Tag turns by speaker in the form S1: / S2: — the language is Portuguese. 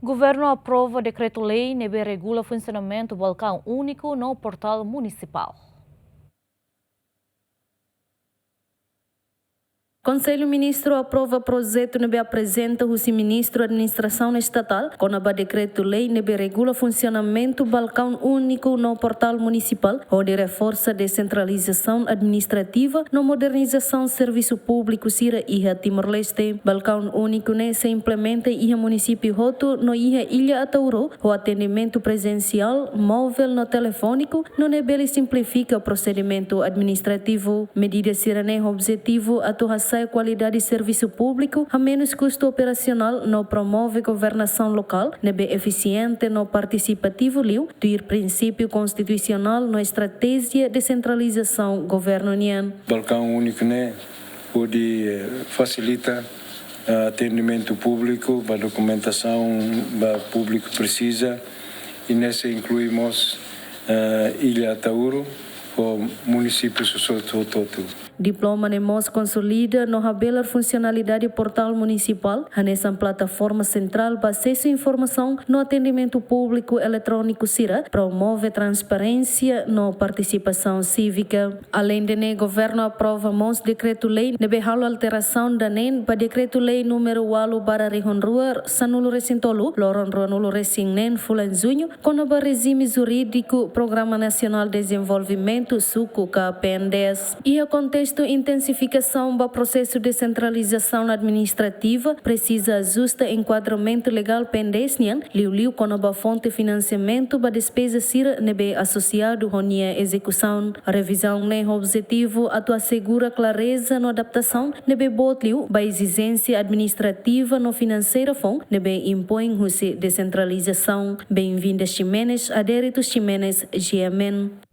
S1: Governo aprova decreto-lei que regula o funcionamento do balcão único no portal municipal.
S2: Conselho Ministro aprova projeto que apresenta o Ministro da Administração Estatal com o decreto-lei que regula o funcionamento do balcão único no portal municipal, onde reforça a descentralização administrativa na modernização do serviço público Sira Iha Timor-Leste. Balcão único se implementa em município Roto no Ilha Atauro, o atendimento presencial, móvel no telefônico, no nebele simplifica o procedimento administrativo. Medida Sira objetivo atuação a qualidade de serviço público a menos custo operacional, não promove governação local, nebe eficiente, não participativo liu, do princípio constitucional na estratégia de descentralização governo união.
S3: Balcão único pode facilitar atendimento público, a documentação que público precisa, e nessa incluímos Ilha Atauro, o município Sosototo.
S2: Diploma NEMOS consolida no habelar funcionalidade portal municipal, nessa plataforma central para acesso à informação no atendimento público eletrônico Sira, promove transparência na participação cívica. Além de governo aprova mons decreto-lei de behalo alteração da NEN para decreto-lei número 8/2022 sanulo recintolo, loron nulo recing NEN fulan junho, com o regime jurídico Programa Nacional de Desenvolvimento suco KPNDES. E a contexto intensificação do processo de centralização administrativa precisa ajuste enquadramento legal pendesnian, liu com a fonte de financiamento da despesa sira nebe associado com a execução. A revisão objetivo atua segura clareza na adaptação nebe botliu da exigência administrativa no financeira fon nebe impõe a descentralização. Bem-vindas Ximenes, adéritos Ximenes, GMN.